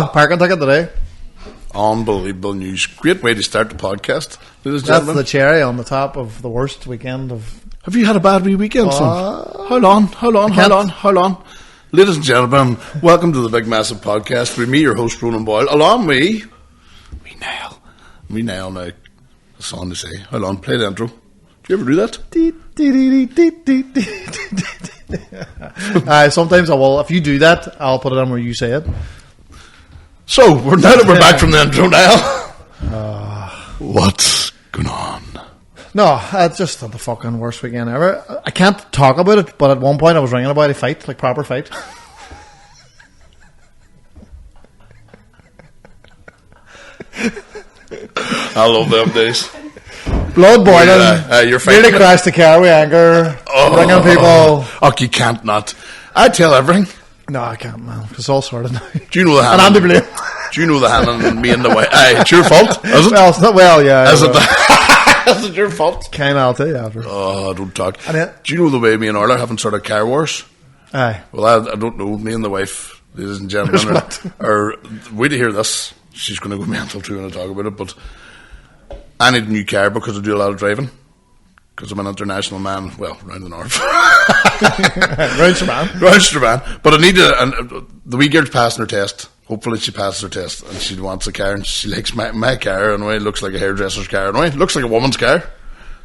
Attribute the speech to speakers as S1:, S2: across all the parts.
S1: Oh, parking ticket today.
S2: Unbelievable news. Great way to start the podcast, ladies and
S1: That's
S2: gentlemen.
S1: the cherry on the top of the worst weekend of...
S2: Have you had a bad wee weekend, son? Hold on. Ladies and gentlemen, welcome to the Big Massive Podcast with me, your host, Ronan Boyle. Along me nail now. A song to say. Hold on, play the intro. Do you ever do that?
S1: Sometimes I will. If you do that, I'll put it on where you say it.
S2: So, now that we're back from the intro now, what's going on?
S1: No, it's just the fucking worst weekend ever. I can't talk about it, but at one point I was ringing about a fight, like proper fight.
S2: I love them days.
S1: Blood boiling.
S2: You're fighting.
S1: Nearly crashed the car with anger. Ringing people.
S2: Oh, you can't not. I tell everything.
S1: No, I can't, man. It's all sorted now.
S2: Do you know the hand?
S1: And I'm to blame.
S2: Do you know the hand and me and the wife? It's your fault, is it?
S1: Well, it's not, well, yeah.
S2: Is it? Is it your fault?
S1: Kind of, I'll tell you after.
S2: Oh, don't talk. Do you know the way me and Orla are having sort of car wars?
S1: Aye.
S2: Well, I don't know. Me and the wife, ladies and gentlemen, are wait to hear this. She's going to go mental too when I talk about it. But I need a new car because I do a lot of driving. Because I'm an international man. Well, round the north. Round Strabane. But I need the wee girl's passing her test. Hopefully she passes her test. And she wants a car. And she likes my car. In a way, it looks like a hairdresser's car. In a way, it looks like a woman's car.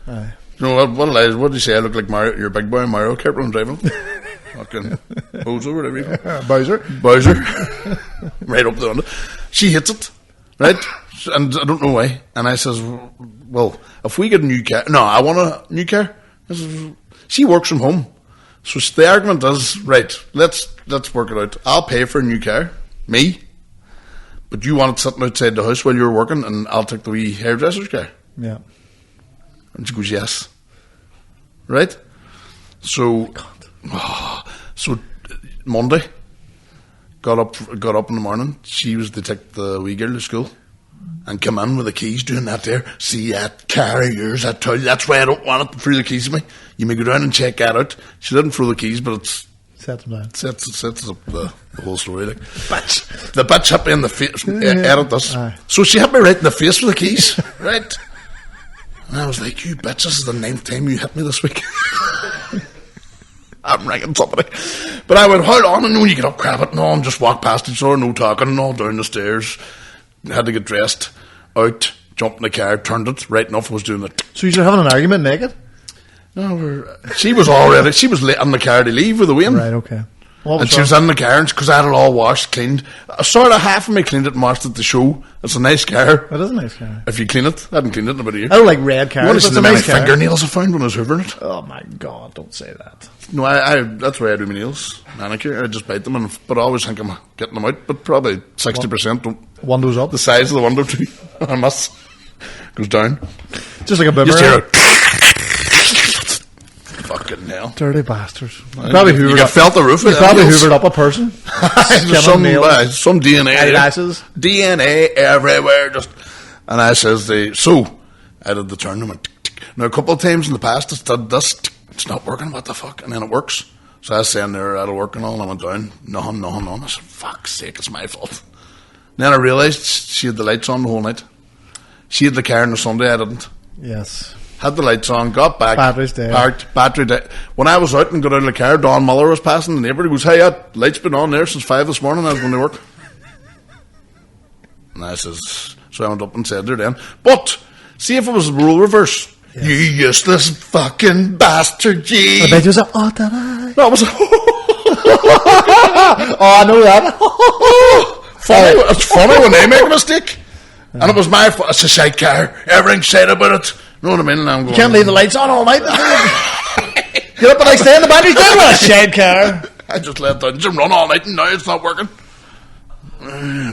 S1: Aye.
S2: You know, what do you say? I look like Mario, your big boy Mario Kart when I'm driving. Fucking Bozo, whatever you call Bowser. Right up the window. She hits it. Right? And I don't know why. And I says, well, if we get a new car... No, I want a new car. She works from home. So the argument is, right, let's work it out. I'll pay for a new car. Me. But you want it sitting outside the house while you're working and I'll take the wee hairdresser's car.
S1: Yeah.
S2: And she goes, yes. Right? So... so Monday... Got up in the morning. She was to take the wee girl to school and come in with the keys doing that there. See that car of yours, I tell you, that's why I don't want it to throw the keys to me. You may go down and check that out. She didn't throw the keys, but it's
S1: sets them down.
S2: Sets up the whole story. Like, bitch. The bitch hit me in the face. Edit this.
S1: Aye.
S2: So she hit me right in the face with the keys. Right? And I was like, you bitch, this is the 9th time you hit me this week. I'm ringing somebody. But I went, hold on, and when you get up, grab it, and just walk past each other, no talking, and all down the stairs. Had to get dressed, out, jumped in the car, turned it, right enough, was doing it.
S1: So you're having an argument naked?
S2: No, she was late in the car to leave with the Wayne.
S1: Right, okay.
S2: And she was in the car, because I had it all washed, cleaned. Sort of half of me cleaned it and washed it to show. It's a nice car.
S1: It is a nice car.
S2: If you clean it. I haven't cleaned it in about a year.
S1: I don't like red cars.
S2: You want to see the
S1: nice
S2: many
S1: car.
S2: fingernails I found when I was hoovering it?
S1: Oh my God, don't say that.
S2: No, that's why I do my nails. Manicure. I just bite them, but I always think I'm getting them out. But probably 60% don't.
S1: Windows up.
S2: The size of the window too. I must. Goes down.
S1: Just like a boomerang.
S2: Just hear it. Fucking hell.
S1: Dirty bastards. Probably hoovered
S2: you
S1: up.
S2: felt the roof.
S1: You probably hoovered up a person.
S2: some DNA.
S1: Eyelashes.
S2: DNA everywhere. And I says, so I did the turn and went tick, tick. Now a couple of times in the past it's did this. Tick, it's not working. What the fuck? And then it works. So I was saying there, that'll work and all. And I went down. Nothing. I said, fuck's sake, it's my fault. And then I realised she had the lights on the whole night. She had the car on the Sunday. I didn't.
S1: Yes.
S2: Had the lights on, got back,
S1: Battery's dead.
S2: Parked, battery dead. When I was out and got out of the car, Don Muller was passing, the neighbour. He goes, hey, that light's been on there since 5 this morning. I was going to work. And I says, so I went up and said there then, but see if it was a role reverse. Yes. You useless fucking bastard, G.
S1: I bet you was like, oh, did I?
S2: No, it was
S1: oh, I know that.
S2: Funny, it's funny when they make a mistake. And it was my fault. It's a shite car. Everything's said about it. You know what I mean? And I'm going,
S1: you can't leave the lights on all night. Get up the next day and the battery's dead with a shed car.
S2: I just let the engine run all night and now it's not working.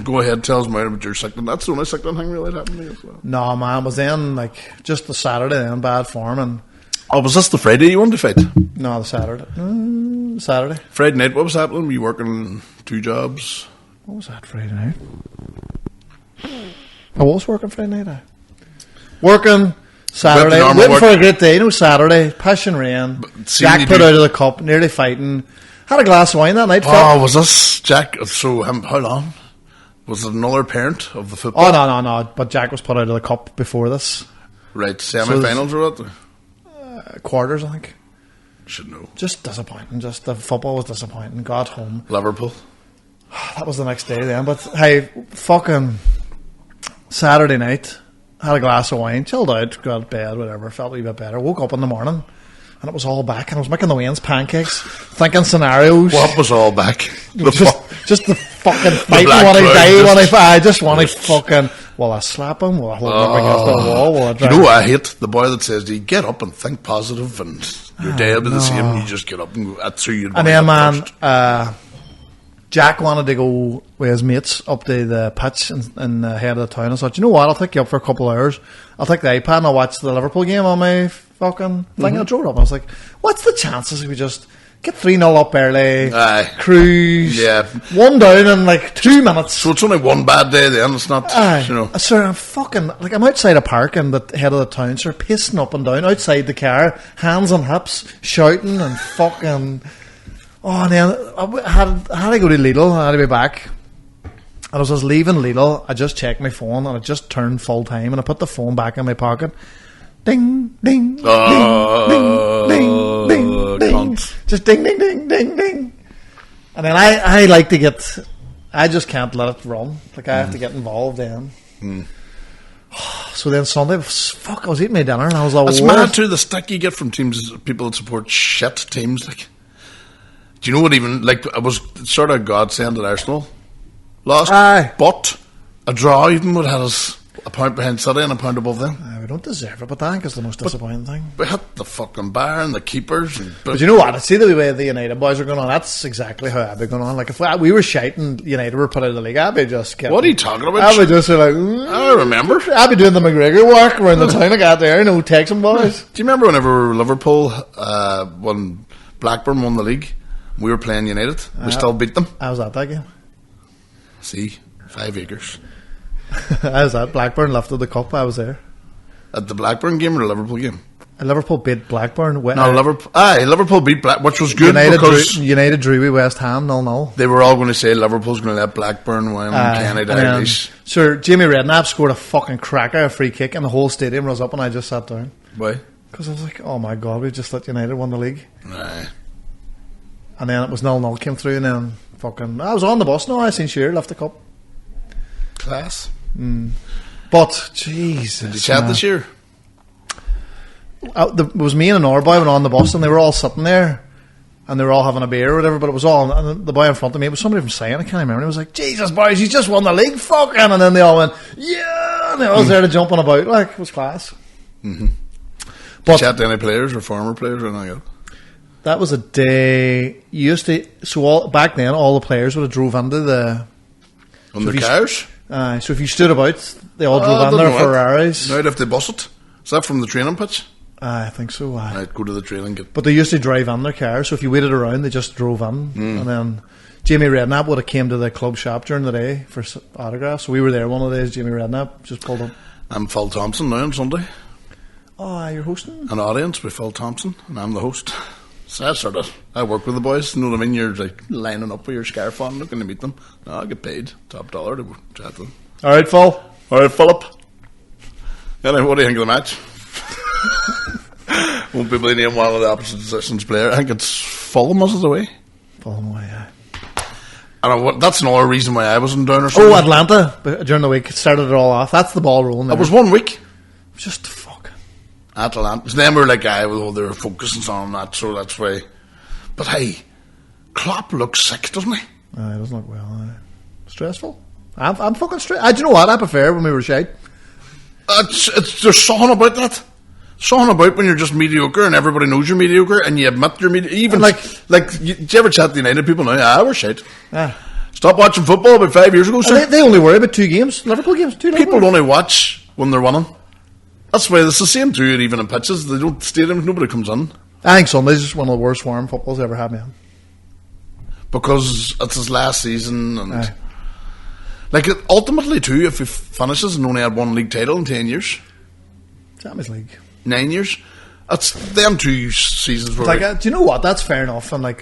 S2: Go ahead, tell us more about your sickness. That's the only sickness thing really that happened to me as well.
S1: No, man, was then just the Saturday in bad form. And
S2: was this the Friday you wanted to fight?
S1: No, the Saturday. Saturday.
S2: Friday night, what was happening? Were you working 2 jobs?
S1: What was that Friday night? I was working Friday night. Working Saturday, waiting for a great day. Saturday, passion rain. Jack put out of the cup, nearly fighting. Had a glass of wine that night.
S2: Oh, was this Jack? So, how long? Was it another parent of the football?
S1: Oh, no. But Jack was put out of the cup before this.
S2: Right, semi-finals or what?
S1: Quarters, I think.
S2: Should know.
S1: Just disappointing. Just the football was disappointing. Got home.
S2: Liverpool.
S1: That was the next day then. But hey, fucking Saturday night, had a glass of wine, chilled out, got to bed, whatever, felt a wee bit better. Woke up in the morning and it was all back, and I was making the Wayne's pancakes, thinking scenarios.
S2: What was all back?
S1: Just the fucking fight. I just want to fucking. Will I slap him? Will I hold him up against the wall? Will I drive
S2: you know, I hate the boy that says, "Do you get up and think positive, and your day will be the same." You just get up and go. That's who you.
S1: And then, man, Jack wanted to go with his mates up to the pitch in the head of the town. I thought, you know what? I'll take you up for a couple of hours. I'll take the iPad and I'll watch the Liverpool game on my fucking thing. I drove it up. I was like, what's the chances if we just get 3-0 up early, cruise, 1 down in like 2 minutes?
S2: So it's only one bad day then. It's not, you know.
S1: Sir, I'm fucking, like, I'm outside a park in the head of the town, sir, pissing up and down outside the car, hands on hips, shouting and fucking. Oh, and then I had to go to Lidl. I had to be back. And as I was leaving Lidl, I just checked my phone and it just turned full time, and I put the phone back in my pocket. Ding, ding, ding, ding, ding, ding, ding. Just ding, ding, ding, ding, ding. And then I like to get... I just can't let it run. Like, I have to get involved then. So then Sunday, I was eating my dinner and I was like...
S2: It's mad too, the stick you get from teams, people that support shit teams, like... Do you know what even, like, I was sort of godsend that Arsenal lost, but a draw even would have us a point behind City and a point above them.
S1: We don't deserve it, but I think it's the most disappointing thing.
S2: We hit the fucking bar and the keepers.
S1: But you know what? I see the way the United boys are going on. That's exactly how I'd be going on. Like, if we were shite and United were put out of the league, I'd be just getting...
S2: What are you talking about?
S1: I'd be just like...
S2: I remember.
S1: I'd be doing the McGregor walk around the town. I got there, texting boys.
S2: Do you remember whenever Liverpool when Blackburn won the league? We were playing United. We still beat them.
S1: I was at that game.
S2: See, 5 acres.
S1: I was at Blackburn, lifted the cup. I was there.
S2: At the Blackburn game or the Liverpool game?
S1: Liverpool beat Blackburn.
S2: Liverpool beat Blackburn, which was good because
S1: United drew with West Ham 0-0.
S2: They were all going to say Liverpool's going to let Blackburn win. Kenny Dalglish.
S1: Sir, Jamie Redknapp scored a fucking cracker, a free kick, and the whole stadium rose up, and I just sat down.
S2: Why?
S1: Because I was like, oh my god, we just let United win the league.
S2: Aye.
S1: And then it was 0-0 came through, and then fucking... I was on the bus now, I seen Shearer lift the cup.
S2: Class.
S1: But, Jesus...
S2: Did you chat this year?
S1: It was me and another boy went on the bus, and they were all sitting there, and they were all having a beer or whatever, but it was all... And the boy in front of me, it was somebody from Sion, I can't remember, he was like, Jesus, boys, you just won the league, fucking... And then they all went, yeah! And they all started jumping about, like, it was class.
S2: But, did you chat to any players or former players or anything like that?
S1: That was a day you used to. So back then, all the players would have drove into the
S2: cars.
S1: So if you stood about, they all drove in their Ferraris.
S2: Now if they bus it, is that from the training pitch?
S1: I think so.
S2: Right, go to the training.
S1: But they used to drive in their cars. So if you waited around, they just drove in, and then Jamie Redknapp would have came to the club shop during the day for autographs. So we were there one of the days. Jamie Redknapp just pulled up.
S2: I'm Phil Thompson now on Sunday.
S1: Oh, you're hosting
S2: an audience with Phil Thompson, and I'm the host. So I work with the boys, you know what I mean? You're like lining up with your scarf on, looking to meet them. No, I get paid top dollar to chat to them.
S1: Alright, Phil.
S2: Alright, Philip. Anyway, what do you think of the match? Won't be blaming one of the opposite positions player. I think it's Fulham, was it away?
S1: Fulham away, yeah.
S2: And that's another reason why I wasn't down or something.
S1: Oh, Atlanta during the week started it all off. That's the ball rolling.
S2: It was 1 week.
S1: Just fucking
S2: Atlanta. Then we're like, they were focusing on that, so that's why. But hey, Klopp looks sick, doesn't he?
S1: He doesn't look well. Stressful. I'm fucking stressed. Do you know what? I prefer when we were shite.
S2: There's something about that. Something about when you're just mediocre and everybody knows you're mediocre and you admit you're mediocre. Even did you ever chat to United people now? We're shite. Stop watching football about 5 years ago, sir.
S1: They only worry about 2 games. Liverpool games. 2
S2: People only watch when they're winning. That's why it's the same too, even in pitches. They don't stadiums, nobody comes in.
S1: I think Sunday's just one of the worst warm footballs ever had, man.
S2: Because it's his last season and ultimately too, if he finishes and only had 1 league title in 10 years.
S1: Champions League.
S2: 9 years. That's them 2 seasons where
S1: do you know what? That's fair enough. And I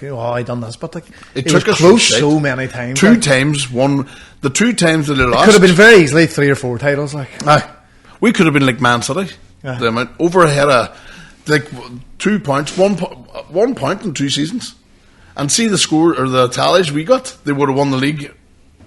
S1: done this, but
S2: it took
S1: was close so many times.
S2: 2 times. One, The 2 times that they lost...
S1: Could have been very easily 3 or 4 titles, like.
S2: Aye. We could have been like Man City.
S1: Yeah.
S2: The amount over ahead of like 2 points, 1 point in 2 seasons, and see the score or the tallies we got. They would have won the league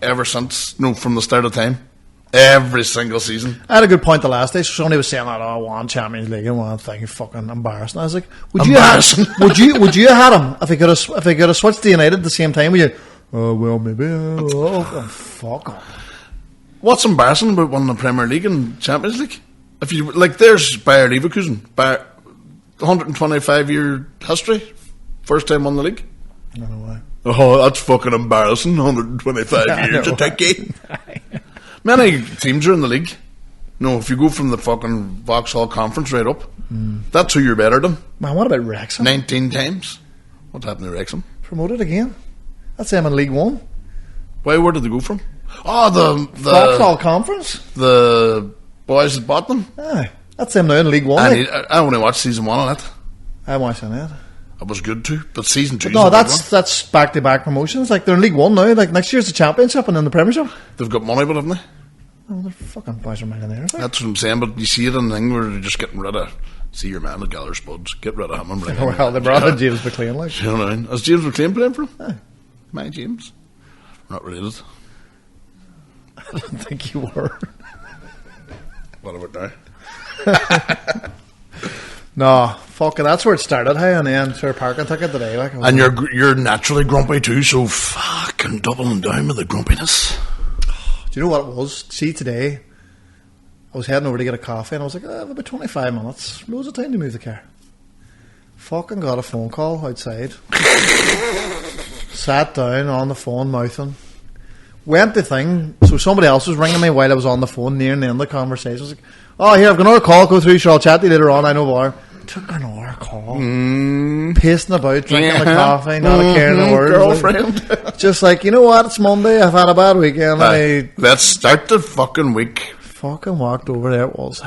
S2: ever since. No, from the start of time, every single season.
S1: I had a good point the last day. So somebody was saying that one Champions League and one thing, fucking embarrassing. I was like, would you have had him if he could have switched to United at the same time? Would you? Oh well, maybe. Oh, fuck off.
S2: What's embarrassing about winning the Premier League and Champions League? If you like, there's Bayer Leverkusen, 125-year history, first time won the league.
S1: I don't know why.
S2: Oh, that's fucking embarrassing. 125 years to take it. Many teams are in the league. No, if you go from the fucking Vauxhall Conference right up, that's who you're better than.
S1: Man, what about Wrexham?
S2: 19 times. What happened to Wrexham?
S1: Promoted again. That's them in League One.
S2: Where did they go from? Oh, the
S1: Vauxhall Conference.
S2: The boys that bought them.
S1: Aye, that's them now in League One.
S2: I only watched season 1 on it.
S1: I watched it.
S2: It was good too, but season 2.
S1: No, that's back-to-back promotions. Like they're in League One now. Like next year's the Championship and then the Premiership.
S2: They've got money, but haven't they?
S1: Oh, they're fucking boys are millionaires. Like.
S2: That's what I'm saying. But you see it in the thing where they're just getting rid of. See your man at Gallagher Spuds. Get rid of him and bring him.
S1: Well, they brought in James McLean. Like,
S2: you know what I mean? Is James McLean playing for him? Aye. My James. Not related.
S1: I don't think you were.
S2: What about now?
S1: No, fuck it. That's where it started. Hey, and then sure parking ticket today. Like,
S2: and you're naturally grumpy too, so fucking doubling down with the grumpiness.
S1: Do you know what it was? See, today I was heading over to get a coffee, and I was like, I have about 25 minutes, loads of time to move the car. Fucking got a phone call outside. Sat down on the phone, mouthing. Went the thing, so somebody else was ringing me while I was on the phone near the end of the conversation. I was like, oh, here, I've got another call, go through, sure, I'll chat to you later on, I know bar. Took another call. Pacing about, drinking the coffee, not a care in the world.
S2: Girlfriend.
S1: Just like, you know what, it's Monday, I've had a bad weekend.
S2: Let's start the fucking week.
S1: Fucking walked over there, it was.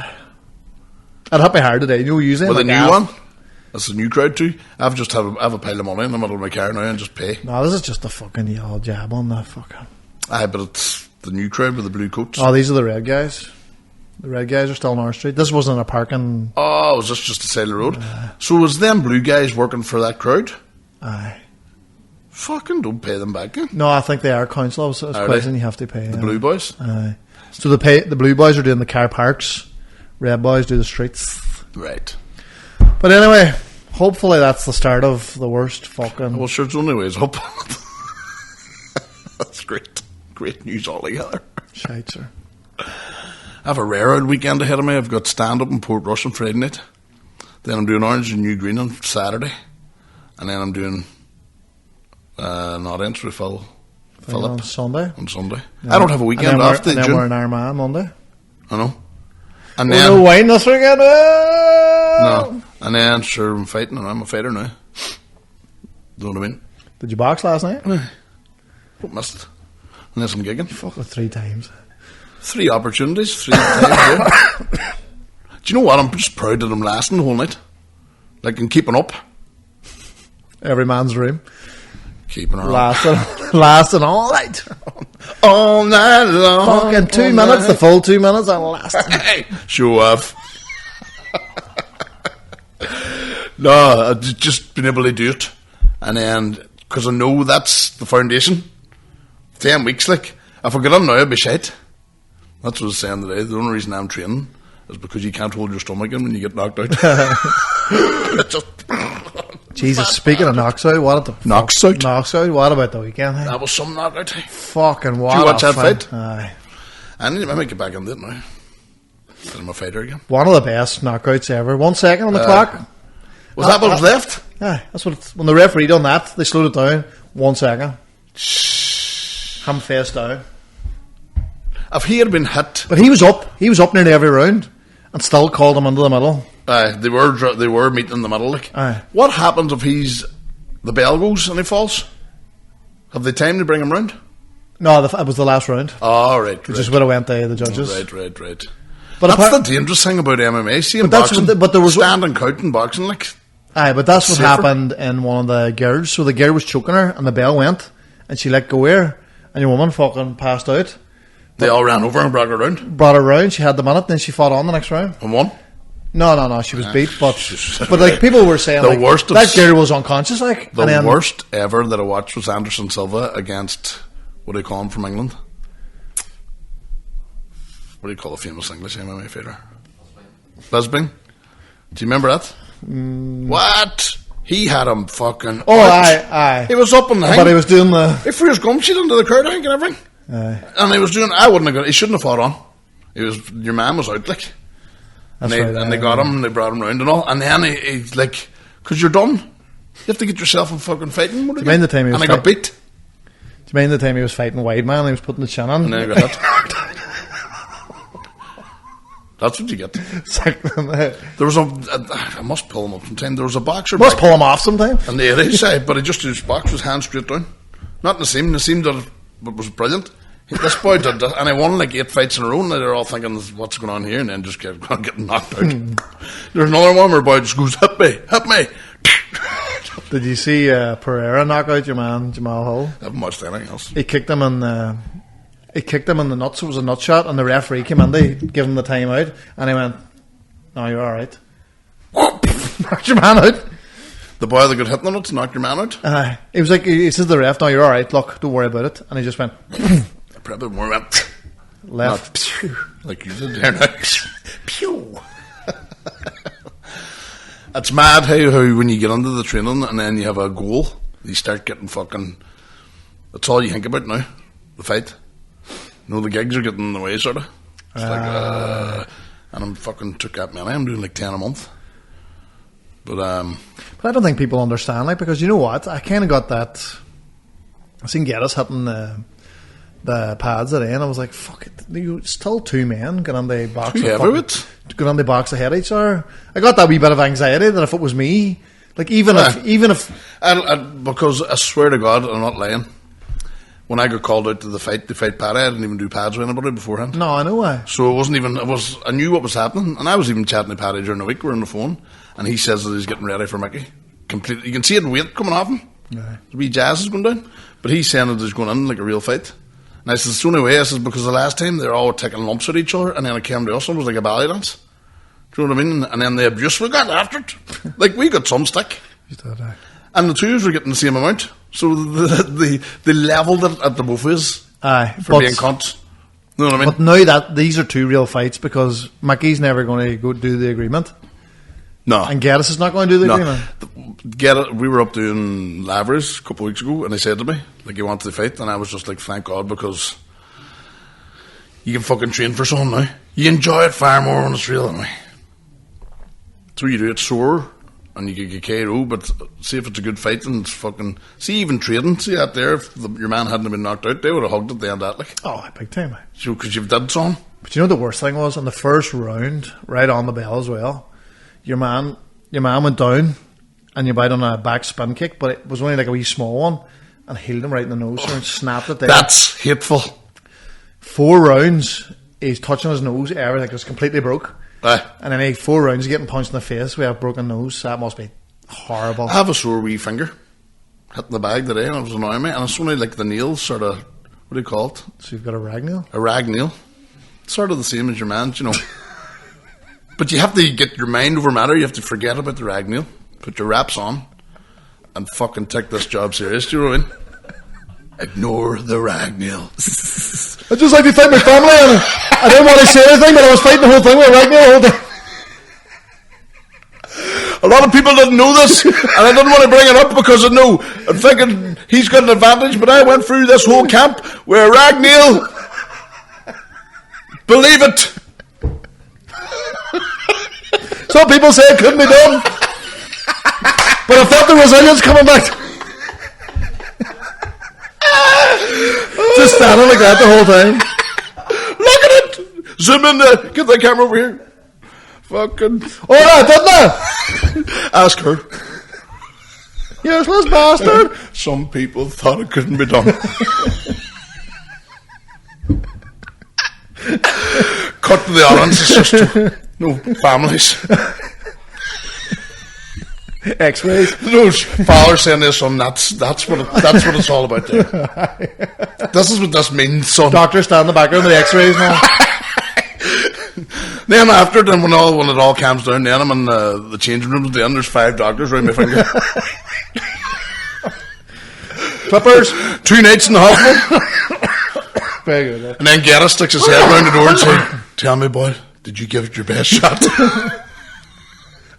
S1: I'd hit my hard today, you know, using
S2: with a new one? That's a new crowd too. I have a pile of money in the middle of my car now and just pay.
S1: No, this is just a fucking yellow jab on that fucking.
S2: Aye, but it's the new crowd with the blue coats.
S1: Oh, these are the red guys. The red guys are still on our street. This wasn't a parking.
S2: Oh, was this just the side of the road? So was them blue guys working for that crowd?
S1: Aye.
S2: Fucking don't pay them back.
S1: No, I think they are council. I was questioning you have to pay.
S2: The blue boys?
S1: Aye. So the blue boys are doing the car parks. Red boys do the streets.
S2: Right.
S1: But anyway, hopefully that's the start of the worst fucking...
S2: Well, sure, it's only ways up. That's great. Great news altogether.
S1: Shite, sir.
S2: I have a rare old weekend ahead of me. I've got stand-up in Port Rush on Friday night. Then I'm doing Orange and New Green on Saturday. And then I'm doing an audience with Philip.
S1: On Sunday?
S2: On Sunday. Yeah. I don't have a weekend off.
S1: And then we're in Armagh Monday.
S2: I know. And
S1: we're
S2: then...
S1: no wine this weekend.
S2: No. And then, sure, I'm fighting, and I'm a fighter now. You know what I mean?
S1: Did you box last night?
S2: Don't miss it. Unless I'm gigging.
S1: Fuck it 3 times.
S2: 3 opportunities, 3 times, yeah. Do you know what? I'm just proud that I'm lasting the whole night. Like, I'm keeping up.
S1: Every man's dream.
S2: Keeping her
S1: lasting all night.
S2: All night long.
S1: Fucking 2 minutes, the full 2 minutes, I'm lasting.
S2: Hey, show off. No, I've just been able to do it. And then, because I know that's the foundation. 10 weeks, like, if I get on now, I'll be shite. That's what I was saying today. The only reason I'm training is because you can't hold your stomach in when you get knocked out.
S1: Jesus, speaking of knocks out, what about the weekend? Hey?
S2: That was some knockout.
S1: Fucking what?
S2: Did you watch that fight?
S1: Aye.
S2: I might get back into it now. I'm a fighter again.
S1: One of the best knockouts ever. 1 second on the clock.
S2: Was that what was left?
S1: Aye, that's what. When the referee done that, they slowed it down. 1 second. Ham face down.
S2: If he had been hit,
S1: but he was up nearly every round, and still called him into the middle.
S2: Aye, they were meeting in the middle. Like,
S1: aye.
S2: What happens if the bell goes and he falls? Have they time to bring him round?
S1: No, it was the last round.
S2: Oh, right.
S1: Which is where I went to the judges.
S2: Right.
S1: But
S2: that's the dangerous thing about MMA. See, in boxing, but there was stand and count in boxing, like.
S1: Aye, but that's what happened in one of the girls. So the girl was choking her, and the bell went, and she let go here, and your woman fucking passed out.
S2: They all ran over and brought her around.
S1: She had the minute, then she fought on the next round.
S2: And won?
S1: No, she was beat, but like people were saying,
S2: the worst
S1: that girl was unconscious, like.
S2: The worst ever that I watched was Anderson Silva against, what do you call him from England? What do you call a famous English MMA fighter? Bisping. Do you remember that? What? He had him fucking...
S1: Oh, aye.
S2: He was up on the thing.
S1: But he was doing the...
S2: He threw his gum sheet into the crowd, I think, and everything.
S1: Aye.
S2: And he was doing... I wouldn't have got... He shouldn't have fought on. Your man was out, like.
S1: That's
S2: and they got him, and they brought him round and all. And then he's like... Because you're done. You have to get yourself in fucking fighting.
S1: Do you mean the time he was
S2: got beat?
S1: Do you mean the time he was fighting Wide Man and he was putting the chin on?
S2: And then he got hit. That's what you get. There was I must pull him up sometime. There was a boxer.
S1: Must pull him off sometime.
S2: And the other side, but he just his box was hand straight down. Not Nassim. Nassim did it, but was brilliant. This boy did that, and he won like 8 fights in a row, and they're all thinking, what's going on here? And then just kept getting knocked out. There's another one where the boy just goes, hit me.
S1: Did you see Pereira knock out your man, Jamal Hull?
S2: I haven't watched anything else.
S1: He kicked him in the nuts. It was a nut shot, and the referee came in to give him the time out, and he went, no, you're alright. Knocked your man out.
S2: The boy that got hit in the nuts knocked your man out?
S1: He was like, he says to the ref, no, you're alright, look, don't worry about it. And he just went...
S2: Probably more went...
S1: Left.
S2: Like you did there now. Pew. It's mad how when you get into the training and then you have a goal, you start getting fucking... That's all you think about now, the fight. You know, the gigs are getting in the way, sort of. It's and I'm fucking took that many. I'm doing like 10 a month. But
S1: I don't think people understand, like, because you know what? I kind of got that... I seen Geddes hitting the pads at the end. I was like, fuck it. You still 2 men get on the box.
S2: Two heavyweights?
S1: Get on the box ahead of each other. I got that wee bit of anxiety that if it was me, like even if
S2: because I swear to God, I'm not lying. When I got called out to fight Paddy, I didn't even do pads with anybody beforehand.
S1: No, I know why.
S2: So it wasn't even. I knew what was happening, and I was even chatting to Paddy during the week. We're on the phone, and he says that he's getting ready for Mickey. Completely, you can see it in weight coming off him.
S1: Yeah.
S2: The wee jazz is going down, but he's saying that he's going in like a real fight. And I said, it's the only way. I said, because the last time they were all taking lumps at each other, and then it came to us, and it was like a ballet dance. Do you know what I mean? And then the abuse, we got after it. Like, we got some stick. And the twos were getting the same amount. So they levelled it at the both ways.
S1: Aye.
S2: For being cunts. You know what I mean?
S1: But now that these are 2 real fights, because Mickey's never going to go do the agreement.
S2: No.
S1: And Geddes is not going to do the agreement.
S2: We were up doing Lavers a couple of weeks ago, and he said to me, like, he wanted to fight, and I was just like, thank God, because you can fucking train for something now. You enjoy it far more when it's real anyway. That's what you do. It's sore, and you can get KO, but see if it's a good fight, and it's fucking... See, even trading, see out there, if your man hadn't been knocked out, they would have hugged at the end of that, like.
S1: Oh, big time, mate.
S2: So, because you've done something.
S1: But you know the worst thing was, in the first round, right on the bell as well, your man went down, and you bite on a back spin kick, but it was only like a wee small one, and healed him right in the nose, and snapped it there.
S2: That's hateful.
S1: 4 rounds, he's touching his nose, everything was completely broke.
S2: Aye.
S1: And then 4 rounds, he's getting punched in the face with a broken nose. That must be horrible.
S2: I have a sore wee finger, hitting the bag today, and it was annoying me, and it's only like the nails, sort of, what do you call it?
S1: So you've got a rag nail?
S2: A rag nail. Sort of the same as your man's, you know. But you have to get your mind over matter. You have to forget about the rag nail, put your wraps on, and fucking take this job serious. Do you know what I mean? Ignore the rag nail.
S1: I just like to fight my family, and I didn't want to say anything, but I was fighting the whole thing with a rag nail the whole time.
S2: A lot of people didn't know this, and I didn't want to bring it up because I knew. I'm thinking he's got an advantage, but I went through this whole camp with a rag nail. Believe it.
S1: Some people say it couldn't be done, but I felt the resilience coming back. Just standing like that the whole time.
S2: Look at it. Zoom in there. Get the camera over here. Fucking.
S1: Oh, no, didn't I?
S2: Ask her.
S1: Useless bastard.
S2: Some people thought it couldn't be done. Cut to the audience. It's just no families.
S1: X-rays.
S2: Those fathers saying this, son, that's what it's all about there. This is what this means, son.
S1: Doctor stand in the background with the X-rays now.
S2: Then after, when it all calms down, then I'm in the changing room. Then there's 5 doctors around my finger.
S1: Clippers.
S2: 2 nights in the hospital.
S1: Very good. Yeah.
S2: And then Gareth sticks his head round the door and says, "Tell me, boy, did you give it your best shot?"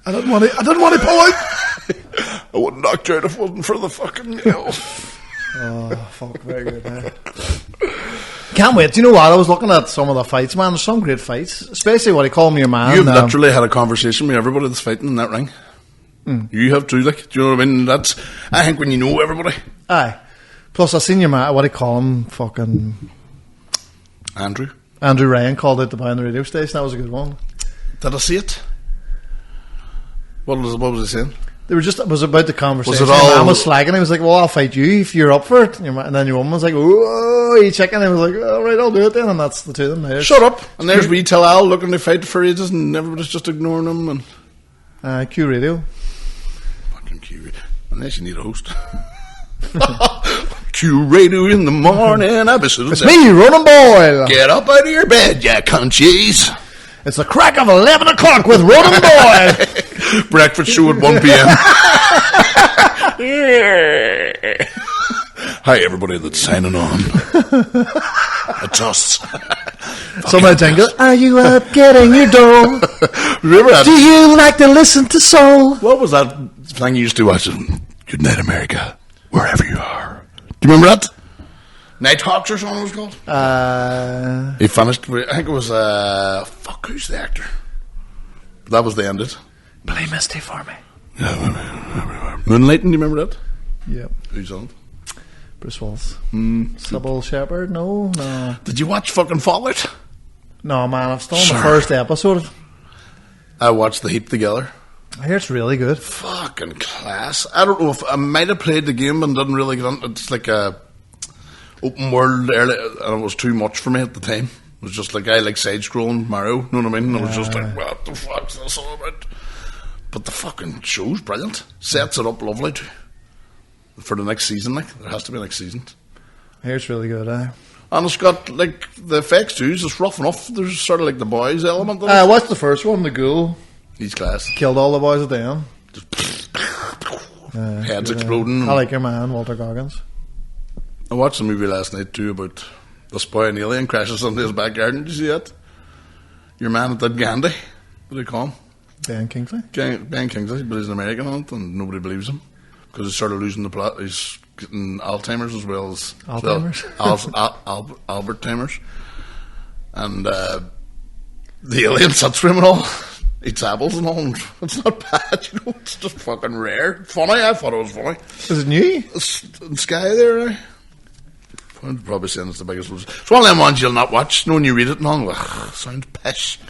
S1: I didn't want to pull out.
S2: I wouldn't knock you out if it wasn't for the fucking nail.
S1: Oh, fuck, very good, man. Can't wait. Do you know what? I was looking at some of the fights, man. There's some great fights. Especially what he called me your man.
S2: You've literally had a conversation with everybody that's fighting in that ring. You have too, like, do you know what I mean? That's, I think, when you know everybody.
S1: Aye. Plus, I seen your man, what do you call him? Fucking
S2: Andrew
S1: Ryan called out the boy on the radio station. That was a good one.
S2: Did I see it? What was he saying?
S1: It was about the conversation.
S2: Was it all?
S1: Your man was slagging. He was like, "Well, I'll fight you if you're up for it." And then your woman was like, "Oh, you chicken." And he was like, "All right, I'll do it then." And that's the two of them there.
S2: Shut up. And there's wee Talal looking to fight for ages, and everybody's just ignoring him. And
S1: Q Radio.
S2: Fucking Q Radio. Unless you need a host. Q Radio in the morning.
S1: It's me, Ronan Boyle.
S2: Get up out of your bed, ya cunchies.
S1: It's the crack of 11 o'clock with Ronan Boyle.
S2: Breakfast show at 1 p.m. Hi, everybody that's signing on. It's us.
S1: Somebody jingle. Are you up getting your dough?
S2: Remember that?
S1: Do you like to listen to soul?
S2: What was that thing you used to watch? Good night, America. Wherever you are. Do you remember that? Nighthawks or something it was called? He finished with, I think it was, fuck, who's the actor? That was the end of it.
S1: Play Misty for me.
S2: Moonlighting, do you remember that?
S1: Yep.
S2: Who's on it?
S1: Bruce Willis. Sybil Shepherd? No.
S2: Did you watch fucking Fallout?
S1: No, man, I've still on the first episode.
S2: I watched the heap together.
S1: I hear it's really good.
S2: Fucking class. I don't know if I might have played the game and didn't really get on. It's like a open world early, and it was too much for me at the time. It was just like, I like side-scrolling Mario, you know what I mean? And I was just like, what the fuck's this all about? But the fucking show's brilliant. Sets it up lovely too. For the next season, like, there has to be next season.
S1: I hear it's really good,
S2: And it's got, like, the effects too, it's rough enough. There's sort of like the boys element of it.
S1: I watched the first one, the ghoul.
S2: He's class.
S1: Killed all the boys at the end.
S2: Heads exploding.
S1: I like your man, Walter Goggins.
S2: I watched a movie last night too about this boy, an alien crashes into his backyard. Did you see that? Your man that did Gandhi. What do you call him?
S1: Ben Kingsley.
S2: Ben Kingsley, but he's an American on it, and nobody believes him because he's sort of losing the plot. He's getting Alzheimer's as well as
S1: Alzheimer's.
S2: Albert Timers, and the alien sits for him and all. Eats apples and all. And it's not bad, you know. It's just fucking rare. Funny. I thought it was funny.
S1: Is it new?
S2: It's in Sky there, right? I'm probably saying it's the biggest one. It's one of them ones you'll not watch. No, when you read it and all, like, sounds pish.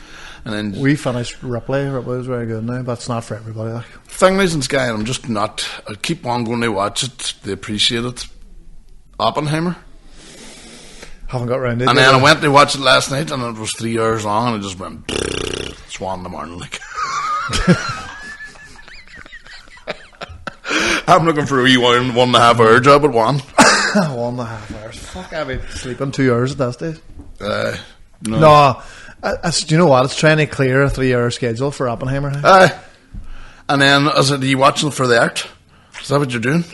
S2: And then
S1: we finished Ripley. Ripley was very good now, but it's not for everybody. Like.
S2: Thing is in Sky, I'm just not. I keep on going to watch it. They appreciate it. Oppenheimer.
S1: Haven't got round it.
S2: And then I went to watch it last night, and it was 3 hours long, and I just went. It's 1 in the morning, like. I'm looking for a wee 1.5 hour job at 1.
S1: 1.5 hours. Fuck, I'll be sleeping 2 hours at that stage.
S2: No.
S1: Do you know what? It's trying to clear a 3 hour schedule for Oppenheimer.
S2: And then, are you watching it for the art? Is that what you're doing?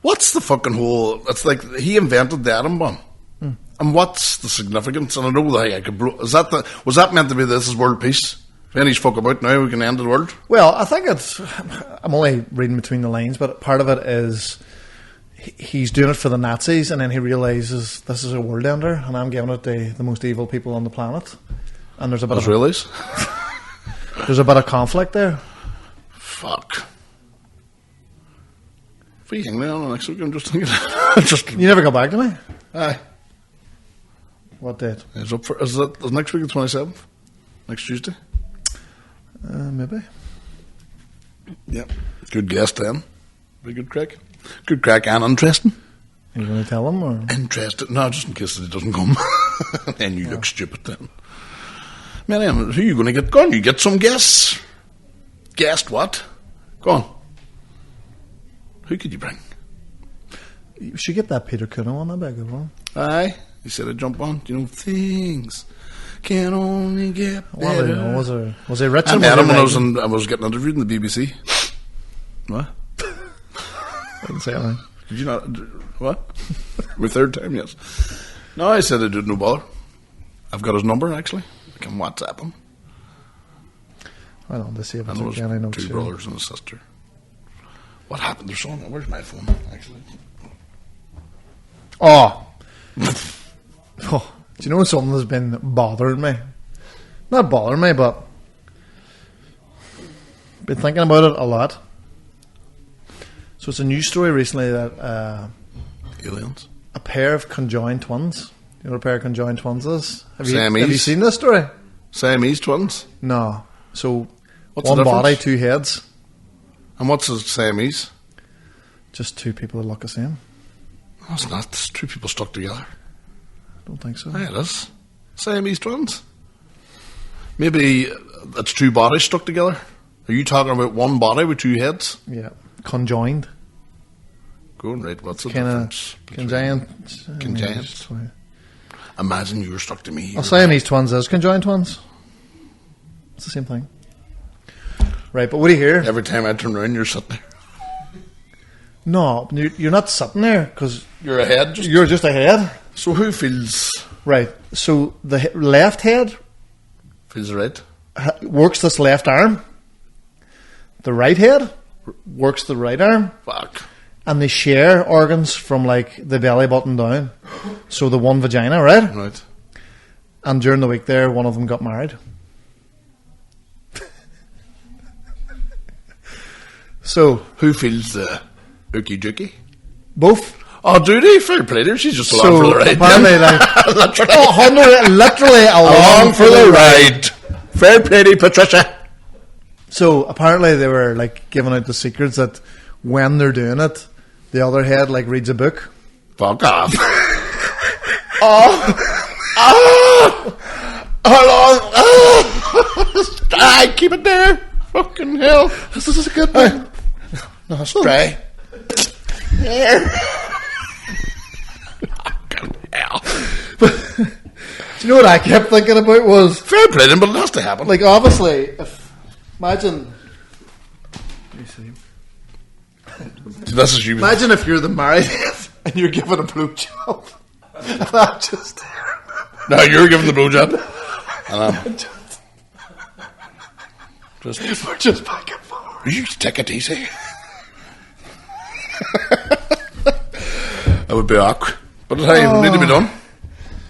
S2: What's the fucking whole... It's like, he invented the atom bomb. And what's the significance? And I know that I could blow... Was that meant to be this is world peace? If any's fuck about now, we can end the world?
S1: Well, I think it's... I'm only reading between the lines, but part of it is... He's doing it for the Nazis, and then he realises this is a world ender, and I'm giving it to the most evil people on the planet. And there's a bit
S2: Israelis?
S1: There's a bit of conflict there.
S2: Fuck. If we hang there on the next week, I'm just thinking...
S1: You never got back to me?
S2: Aye.
S1: What date?
S2: Is next week the 27th? Next Tuesday?
S1: Maybe.
S2: Yep. Good guess then. Very good crack. Good crack and interesting.
S1: Are you going to tell them? Or?
S2: Interested? No, just in case it doesn't come. Then you look stupid then. Man, who are you going to get gone? You get some guests. Guessed what? Go on. Who could you bring?
S1: You should get that Peter Cuno on. That'd be a good one.
S2: Aye. He said I'd jump on. You know, things can only get better.
S1: Well, I don't know. Was he rich?
S2: I met him when I was getting interviewed in the BBC. What?
S1: I didn't say anything.
S2: Did you not? What? My third time, yes. No, I said I did no bother. I've got his number, actually. I can WhatsApp him.
S1: I don't know. See if
S2: And
S1: it's
S2: there
S1: okay. I know
S2: was two
S1: too.
S2: brothers and a sister. What happened? There's someone. Where's my phone, actually?
S1: Oh. Oh. Do you know something that's been bothering me? Not bothering me, but been thinking about it a lot. So it's a news story recently that
S2: Aliens.
S1: a pair of conjoined twins. You know what a pair of conjoined twins is? Have
S2: Siamese.
S1: you seen this story?
S2: Siamese twins.
S1: No. So
S2: What's
S1: one
S2: the
S1: body,
S2: difference?
S1: two heads.
S2: And what's a Siamese?
S1: Just two people that look the same.
S2: No, it's not. It's two people stuck together.
S1: I don't think so.
S2: Aye, it is. Siamese twins. Maybe it's two bodies stuck together. Are you talking about one body with two heads?
S1: Yeah. Conjoined.
S2: Going right. What's the
S1: Kind
S2: difference?
S1: of conjoined.
S2: Conjoined. Imagine you were stuck to me.
S1: Well, Siamese twins is conjoined twins. It's the same thing. Right, but what do you hear?
S2: Every time I turn around, you're sitting there.
S1: No, you're not sitting there because
S2: You're ahead.
S1: you're just ahead.
S2: So who feels
S1: Right, so the left head
S2: right?
S1: works this left arm. The right head works the right arm.
S2: Fuck.
S1: And they share organs from like the belly button down. So the one vagina, right?
S2: Right.
S1: And during the week there, one of them got married. So
S2: Who feels the ookie dookie?
S1: both.
S2: Oh, do they? Fair play there. She's just along
S1: So
S2: for the ride.
S1: apparently, like, literally
S2: Along for the ride. Fair play to Patricia.
S1: So apparently they were like giving out the secrets that when they're doing it, the other head like reads a book.
S2: Fuck off. I keep it there. Fucking hell.
S1: This is a good one.
S2: No, spray. There. Fucking hell.
S1: Do you know what I kept thinking about was
S2: Fair play then, but it has to happen.
S1: like obviously if imagine. Let me see.
S2: This is you.
S1: Imagine if you're the married head and you're given a blowjob. That just
S2: No, you're giving the blowjob. And I'm
S1: just back and forth.
S2: you take it easy. That would be awkward. But hey, it would need to be done.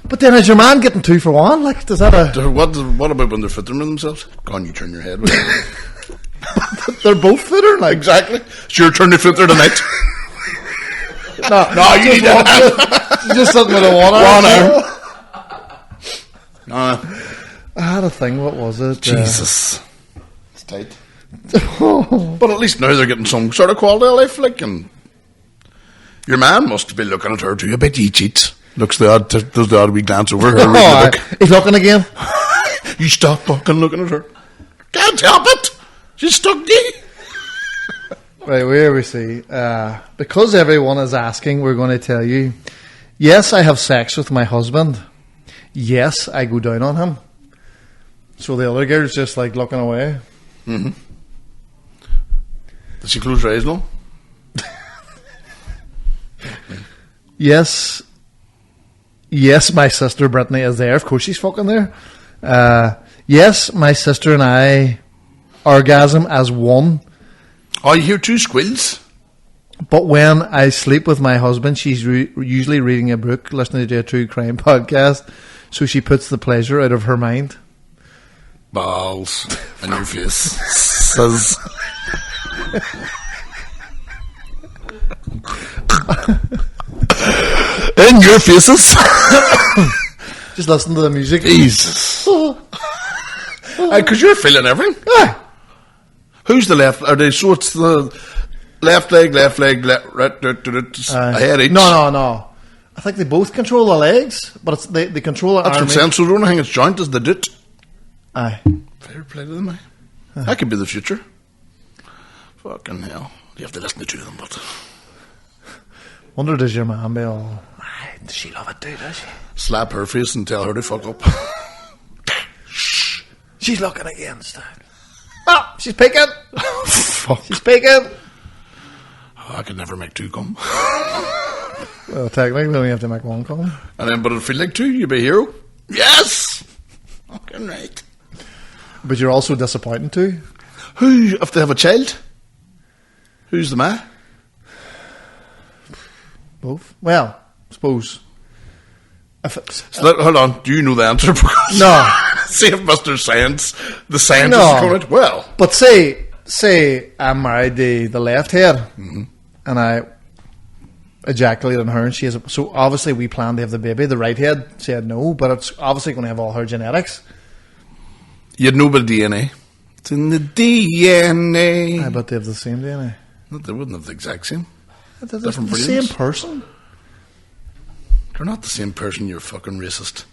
S1: But then is your man getting 2 for 1? Like does that a
S2: What about when they're fiddling with themselves? Go on, you turn your head with it.
S1: they're both fitter like
S2: Exactly. It's your turn to filter tonight.
S1: no
S2: you need that.
S1: just something with a one arm.
S2: No.
S1: I had a thing, what was it?
S2: Jesus. It's tight. But at least now they're getting some sort of quality of life, like, and your man must be looking at her too. I bet he cheats. Does the odd wee glance over her.
S1: Oh, he's looking again.
S2: You stop fucking looking at her. Can't help it. She's stuck to you.
S1: Right, where we see. Because everyone is asking, we're going to tell you. Yes, I have sex with my husband. Yes, I go down on him. So the other girl's just like looking away.
S2: Mm-hmm. Does she close her eyes now?
S1: Yes. Yes, my sister Brittany is there. Of course she's fucking there. Yes, my sister and I orgasm as one.
S2: Oh, you hear 2 squeals?
S1: But when I sleep with my husband, she's usually reading a book, listening to a true crime podcast, so she puts the pleasure out of her mind.
S2: Balls in your face. Says. In your faces.
S1: Just listen to the music.
S2: Jesus. Because you're feeling everything.
S1: Aye.
S2: Who's the left? Are they? So it's the left leg, right, ahead each.
S1: No. I think they both control the legs, but it's they control the
S2: That's
S1: arm.
S2: what I'm saying. So the only thing it's joint is the dit.
S1: Aye.
S2: Fair play to them, That could be the future. Fucking hell. You have to listen to two of them, but...
S1: Wonder does your mum be all... Does she love it too, does she?
S2: Slap her face and tell her to fuck up.
S1: Shh. She's looking again, Stan. Oh, she's peeking.
S2: Fuck.
S1: She's peeking.
S2: Oh, I could never make two come.
S1: Well, technically, we only have to make one come.
S2: And then, but it'd feel like two, you'd be a hero. Yes! Fucking right.
S1: But you're also disappointing too.
S2: Who, if they have a child? Who's the man?
S1: Both. Well, I suppose. If it's,
S2: Hold on, do you know the answer?
S1: No.
S2: See if Mr. Science, the scientist is coming. Well.
S1: But say I'm married to the left head, and I ejaculate on her, and she has so obviously we plan to have the baby. The right head said no, but it's obviously going to have all her genetics.
S2: You had no but DNA. It's in the DNA.
S1: I bet they have the same DNA.
S2: No, they wouldn't have the exact same.
S1: They're
S2: Different
S1: the
S2: brains.
S1: same person.
S2: They're not the same person, you're fucking racist.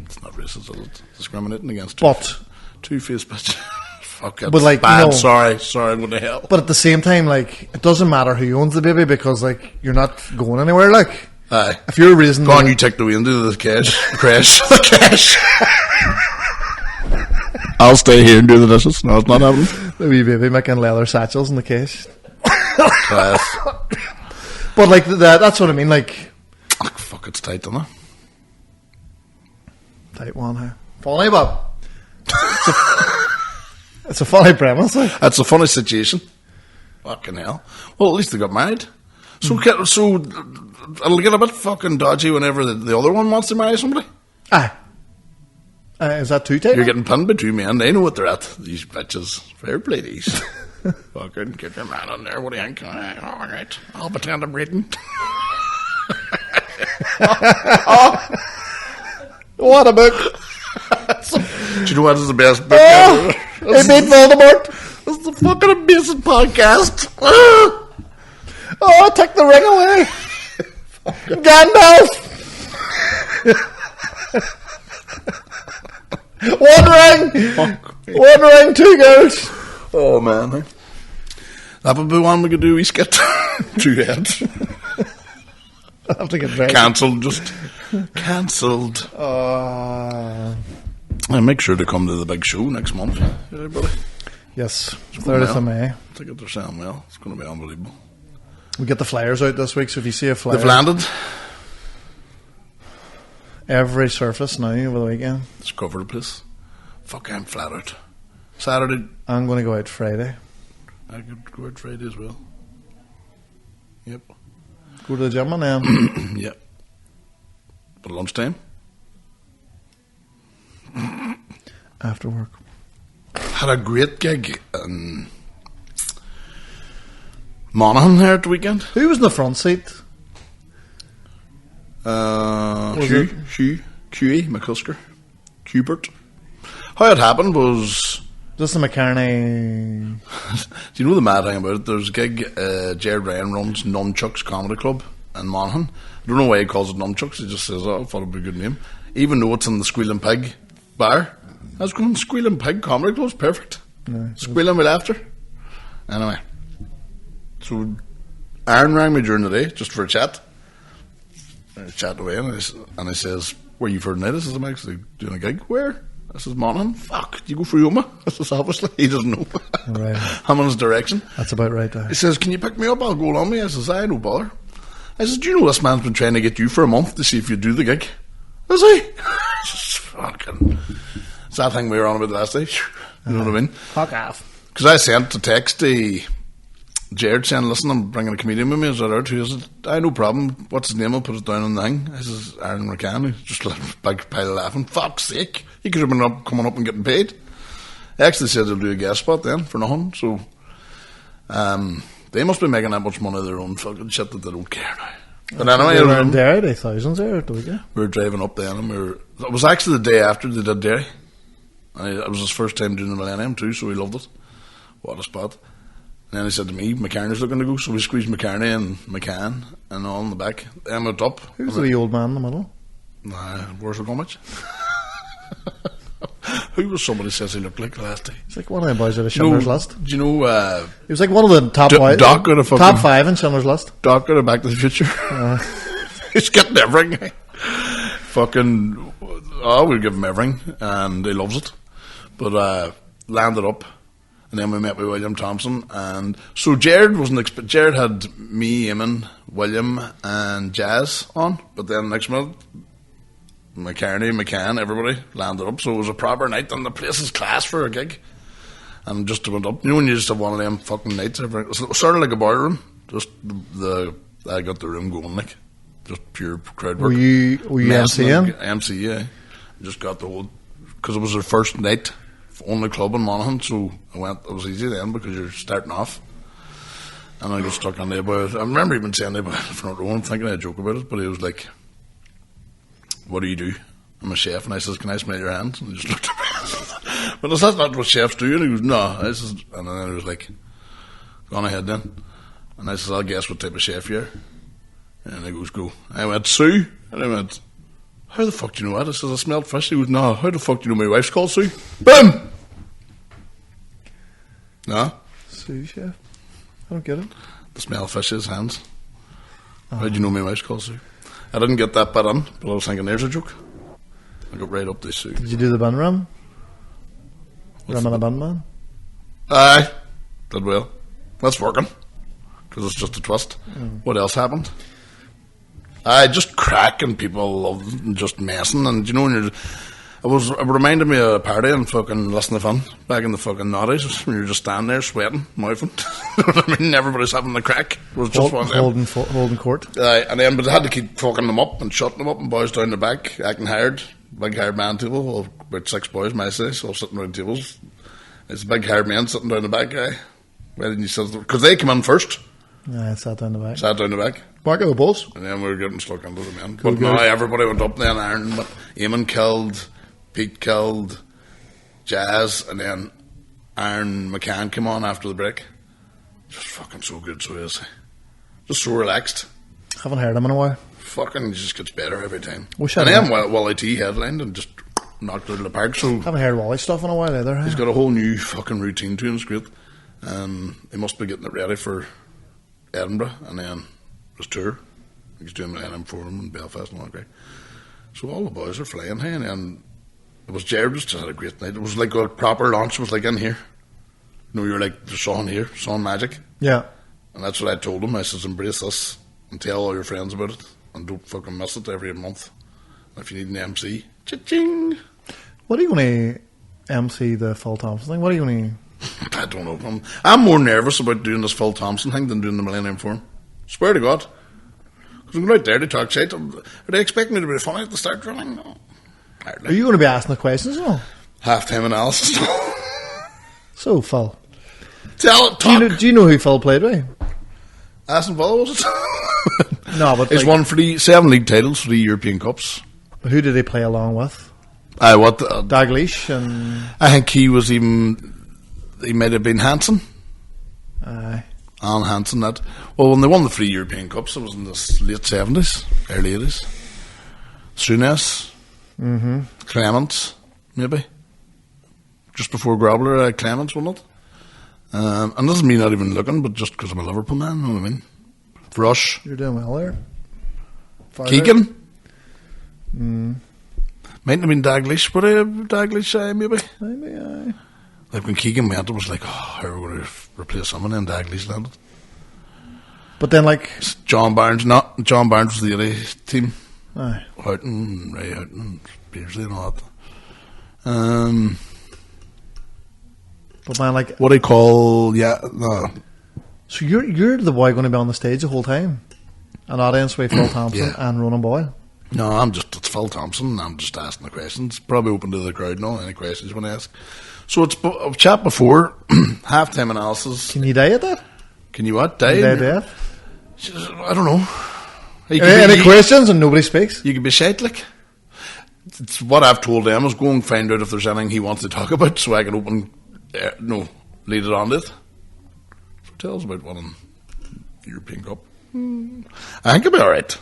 S2: It's not racist, is it? Discriminating against two-faced bitch. Fuck it.
S1: But like,
S2: bad. Sorry, what the hell?
S1: But at the same time, like, it doesn't matter who owns the baby because, like, you're not going anywhere. Like,
S2: aye.
S1: If you're raising,
S2: go on, you take the way into the crash. The cash. I'll stay here and do the dishes. No, it's not happening.
S1: The wee baby making leather satchels in the case. But like that's what I mean. Like,
S2: oh, fuck, it's tight, isn't it?
S1: Tight one, huh? Funny, Bob. It's a funny premise. Like.
S2: It's a funny situation. Fucking hell. Well, at least they got married. So it'll get a bit fucking dodgy whenever the other one wants to marry somebody.
S1: Aye. Is that too tight?
S2: You're getting pinned by two men. They know what they're at. These bitches. Fair play, these. Fucking get your man on there. What do you think? All right. I'll pretend I'm reading.
S1: What a book.
S2: Do you know what is the best book
S1: ever? It beat Voldemort.
S2: It's the fucking amazing podcast.
S1: Oh, take the ring away. Gandalf. One ring, two girls.
S2: Oh man, that would be one we could do. We skit two heads.
S1: I have to get ready.
S2: Cancelled. And make sure to come to the big show next month, everybody.
S1: Yes, 30th of May.
S2: I think they're saying well. It's going to be unbelievable.
S1: We get the flyers out this week, so if you see a flyer,
S2: they've landed.
S1: Every surface now over the weekend.
S2: It's covered the place. Fuck, I'm flat out. Saturday.
S1: I'm going to go out Friday.
S2: I could go out Friday as well. Yep.
S1: Go to the gym and then.
S2: Yep. But lunchtime.
S1: After work.
S2: Had a great gig in Monaghan there at the weekend.
S1: Who was in the front seat?
S2: QE McCusker. Hubert. How it happened was...
S1: Just the McCartney...
S2: Do you know the mad thing about it? There's a gig, Jared Ryan runs Nunchucks Comedy Club in Monaghan. I don't know why he calls it Nunchucks, he just says, oh, I thought it'd be a good name. Even though it's in the Squealing Pig bar. I was going, Squealing Pig Comedy Club's perfect. No, Squealing with laughter. Anyway. So, Aaron rang me during the day, just for a chat. I was chatting away, and he says, where you for tonight? I says, I'm actually doing a gig. Where? I says, Monaghan. Fuck, do you go for Yoma? I says, obviously. He doesn't know.
S1: Right.
S2: I'm on his direction.
S1: That's about right.
S2: He says, can you pick me up? I'll go along with you. I says, no bother. I says, do you know this man's been trying to get you for a month to see if you do the gig? Is he? Fucking... It's that thing we were on about last night. You know what I mean?
S1: Fuck off.
S2: Because I sent a text to Jared saying, listen, I'm bringing a comedian with me. Is that out? He said, no problem. What's his name? I'll put it down on the thing. I says, Aaron McCann. He just let a big pile of laughing. Fuck's sake. He could have been coming up and getting paid. He actually said they'll do a guest spot then for nothing. So, they must be making that much money of their own fucking shit that they don't care now. But anyway,
S1: they were in Derry, they thousands there, don't you?
S2: We were driving up then, and it was actually the day after they did Derry. And it was his first time doing the Millennium too, so he loved it. What a spot. And then he said to me, McCartney's looking to go, so we squeezed McCartney and McCann and all in the back. Then went up.
S1: Who's the wee old man in the middle?
S2: Nah, where's the gummage? Who was somebody says he looked like last day?
S1: He's like one of them boys at a Schindler's List.
S2: Do you know?
S1: He was like one of the top
S2: Doc got a fucking,
S1: top 5 in Schindler's List.
S2: Doc got a Back to the Future. He's getting everything. Fucking, we'll give him everything, and he loves it. But landed up, and then we met with William Thompson, and so Jared wasn't. Jared had me, Eamon, William, and Jazz on, but then next minute, McCann, everybody landed up. So it was a proper night, and the place is class for a gig. And just went up. You know when you just have one of them fucking nights, it was sort of like a bar room. Just I got the room going like. Just pure crowd work.
S1: Were you MCing?
S2: MC, yeah. Just got the whole, because it was our first night, only club in Monaghan, so it was easy then because you're starting off. And I got stuck on there about, I remember even saying there about the front row, I'm thinking I joke about it, but he was like, what do you do? I'm a chef, and I says, can I smell your hands? And he just looked at me. But that's not what chefs do. And he goes, no. And then he was like, go on ahead then. And I says, I'll guess what type of chef you're. And he goes, go. I went, Sue. And I went, how the fuck do you know that? I says, I smelled fish. He goes, no, how the fuck do you know my wife's called Sue? Boom! No?
S1: Sue chef? I don't get it.
S2: The smell of fish's hands. Oh. How do you know my wife's called Sue? I didn't get that bit in, but I was thinking, there's a joke. I got right up to Sue.
S1: Did you do the bun rum? Rum and a bun man?
S2: Aye. Did well. That's working. Because it's just a twist. What else happened? I just cracking people loved and just messing, and you know when it reminded me of a party and fucking Listen to Fun back in the fucking noughties when you're just standing there sweating, mouthing. You know what I mean? Everybody's having the crack. It was just
S1: holding court.
S2: And then, but I had to keep fucking them up and shutting them up, and boys down the back acting hired, big hired man table, about 6 boys my size, all sitting around tables. It's a big hired man sitting down the back guy. Why didn't you sit? Because they come in first.
S1: Yeah, I sat down the back.
S2: Back of the bus. And then we were getting stuck into the men. But now everybody went up then. Eamon killed, Pete killed, Jazz, and then Aaron McCann came on after the break. Just fucking so good, so is he. Just so relaxed.
S1: Haven't heard him in a while.
S2: Fucking just gets better every time.
S1: And
S2: then Wally T headlined and just knocked out of the park. So
S1: haven't heard Wally stuff in a while either.
S2: He's got a whole new fucking routine to him. It's great. He must be getting it ready for Edinburgh, and then his tour. He's doing Millennium Forum in Belfast and all that great. So all the boys are flying, hey, and then it was Jared just had a great night. It was like a proper launch. It was like in here. You know, you're like the song here, song magic.
S1: Yeah.
S2: And that's what I told him. I says, embrace this and tell all your friends about it, and don't fucking miss it every month. And if you need an MC, cha-ching.
S1: What are you going to MC the Phil Thompson thing? What are you going to?
S2: I don't know. I'm more nervous about doing this Phil Thompson thing than doing the Millennium Forum. Swear to God. Because I'm going out there to talk shit. Are they expecting me to be funny at the start drilling? No.
S1: Hardly. Are you going to be asking the questions or?
S2: Half-time analysis.
S1: So, Phil.
S2: Talk.
S1: Do you know who Phil played with?
S2: Aston Villa, was it?
S1: No, but
S2: he's won 7 league titles, 3 European Cups.
S1: Who did he play along with?
S2: Dalglish
S1: and
S2: I think he might have been Hansen.
S1: Aye.
S2: Alan Hansen, that. Well, when they won the 3 European Cups, it was in the late 70s, early 80s. Souness.
S1: Mm-hmm.
S2: Clements, maybe. Just before Grobler, Clements, wasn't it? And doesn't mean not even looking, but just because I'm a Liverpool man, you know what I mean? Rush.
S1: You're doing well there.
S2: Keegan. Might have been Dalglish, but Dalglish, maybe.
S1: Maybe, aye.
S2: Like when Keegan went, it was like, how are we going to replace someone, and Dalglish landed.
S1: But then, like...
S2: John Barnes was the other team.
S1: Aye.
S2: Houghton, Ray Houghton, Beardsley and all that.
S1: But man, like...
S2: What do you call... Yeah, no.
S1: So you're the boy going to be on the stage the whole time? And audience with Phil Thompson and Ronan Boyle?
S2: No, it's Phil Thompson. I'm just asking the questions. Probably open to the crowd now, any questions you want to ask. So I've chat before, half-time analysis.
S1: Can you die at that?
S2: Can you what? Die?
S1: Can you die death?
S2: I don't know.
S1: Any questions and nobody speaks?
S2: You can be shite, like. It's what I've told them is go and find out if there's anything he wants to talk about so I can lead it on to it. So tell us about one in the European Cup. I think it'll be alright.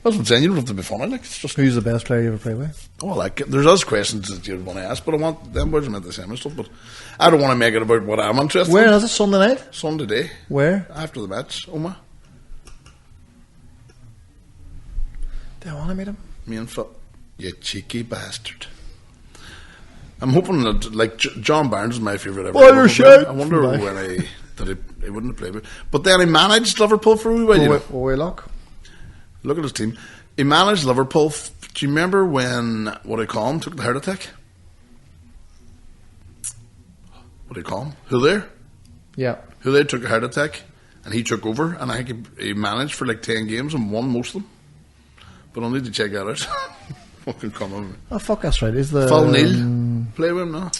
S2: That's what I'm saying. You don't have to be funny. Like, it's just
S1: Who's the best player you ever played with?
S2: oh, like there's other questions that you want to ask, but I want them boys meant the same and stuff. But I don't want to make it about what I'm interested.
S1: Where
S2: in.
S1: is it? Sunday night?
S2: Sunday day
S1: Where?
S2: after the match. Oma,
S1: Do I want to meet him?
S2: me and Phil, you cheeky bastard. I'm hoping that like John Barnes is my favourite ever.
S1: Oh, you're shit.
S2: I wonder when he wouldn't have played with. But then he managed Liverpool for a wee while. You know?
S1: Look.
S2: Look at his team. He managed Liverpool. Do you remember when, what do you call him, took the heart attack? What do you call him? Huller?
S1: Yeah.
S2: Huller took a heart attack and he took over, and I think he managed for like 10 games and won most of them. But I'll need to check that out. Fucking come on.
S1: Oh, fuck, that's right. He's the...
S2: Phil Neal. Play with him now.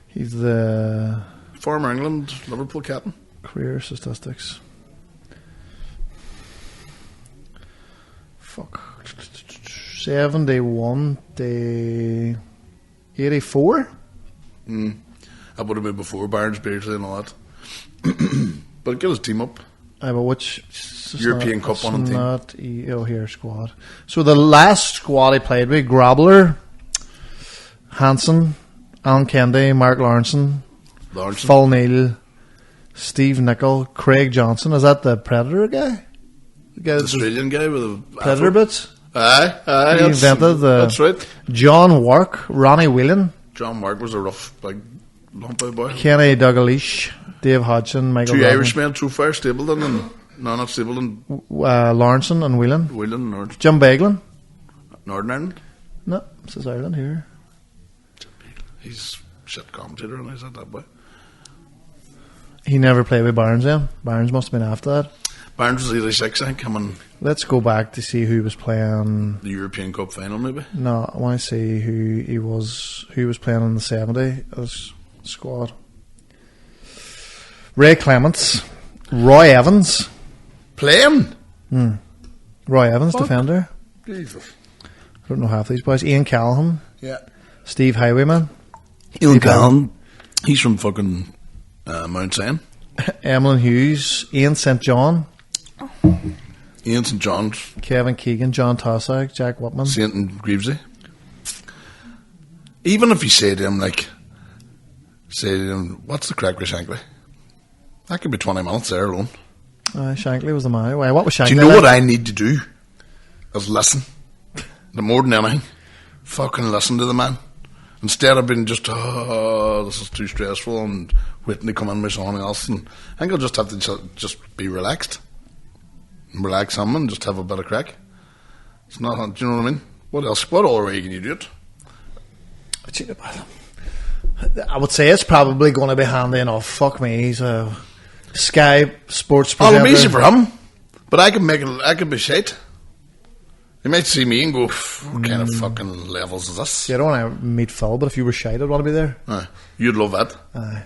S1: He's the...
S2: Former England Liverpool captain.
S1: Career statistics. Fuck. 71 to 84?
S2: That would have been before Barnes, Beardsley and all that. But get his team up.
S1: But which...
S2: European Cup winning team.
S1: Oh, here, squad. So the last squad he played with, Grobler, Hansen, Alan Kennedy, Mark Lawrenson, Phil Neal, Steve Nicol, Craig Johnson. Is that the Predator guy?
S2: The Australian guy with the
S1: Predator boots?
S2: Aye.
S1: He invented the...
S2: That's right.
S1: John Wark, Ronnie Whelan.
S2: John Wark was a rough, big, lumpy boy.
S1: Kenny Dalglish, Dave Hodgson, Michael
S2: Two
S1: Rodney.
S2: Irishmen, too far, Stapleton and... No, not Stapleton.
S1: Lawrenson and Whelan.
S2: Whelan, Northern.
S1: Jim Beglin.
S2: Northern Ireland.
S1: No, this is Ireland here.
S2: He's shit commentator and he's not that boy.
S1: He never played with Barnes then. Barnes must have been after that.
S2: Barnes was 86, I think, coming
S1: Let's go back to see who was playing.
S2: the European Cup final, maybe.
S1: No, I want to see who he was. Who was playing in the 70 as squad. Ray Clements, Roy Evans.
S2: Playing?
S1: Roy Evans,
S2: Fuck.
S1: defender.
S2: Jesus.
S1: I don't know half these boys. Ian Callahan,
S2: Yeah.
S1: Steve Highwayman,
S2: Ian Callan. He's from fucking Mount St.
S1: Emlyn Hughes, Ian St John,
S2: Ian St John's,
S1: Kevin Keegan, John Tossack, Jack Whitman.
S2: St and Greavesy. Even if you say to him, what's the crack with Shankly? That could be 20 minutes there alone.
S1: Shankly was the man. Why, what was Shankly?
S2: Do you know
S1: like?
S2: what I need to do? Is listen. The more than anything, fucking listen to the man. Instead of being just, this is too stressful and waiting to come in with someone else. And I think I'll just have to just be relaxed. And relax him and just have a bit of crack. It's not, do you know what I mean? What else? What other way can you do it?
S1: I would say it's probably going to be handy enough. Fuck me, he's a Sky Sports
S2: Oh,
S1: presenter.
S2: it'll be easy for him. But I can make it, I can be shite. You might see me and go, what kind of fucking levels is this?
S1: See, I don't want to meet Phil, but if you were shite, I'd want to be there.
S2: You'd love that.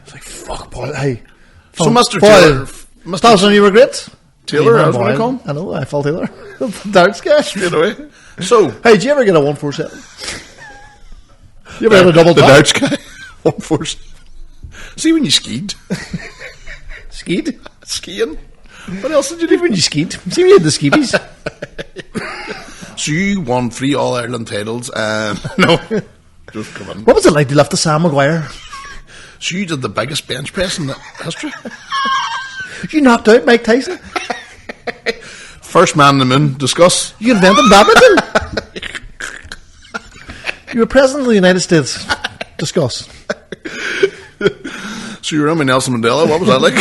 S1: It's like, fuck, Paul, hey.
S2: So,
S1: Phil,
S2: Mr.
S1: Paul,
S2: Taylor. Mr.
S1: Thompson, you were great.
S2: Taylor,
S1: Hey,
S2: that's what I
S1: boy.
S2: call him.
S1: I know, I Phil Taylor. Darts guy.
S2: Straight away. So,
S1: Hey, did you ever get a 147? You ever had a double
S2: the
S1: tap?
S2: Darts guy. 147. See when you skied?
S1: Skied?
S2: Skiing? What else did you do?
S1: When you skied? See when you had the skibbies?
S2: So you won 3 All-Ireland titles. No. Just come on.
S1: What was it like to lift the Sam Maguire?
S2: So you did the biggest bench press in the history?
S1: You knocked out Mike Tyson?
S2: First man in the moon. Discuss.
S1: You invented badminton? You were president of the United States. Discuss.
S2: So you were in with Nelson Mandela. What was that like?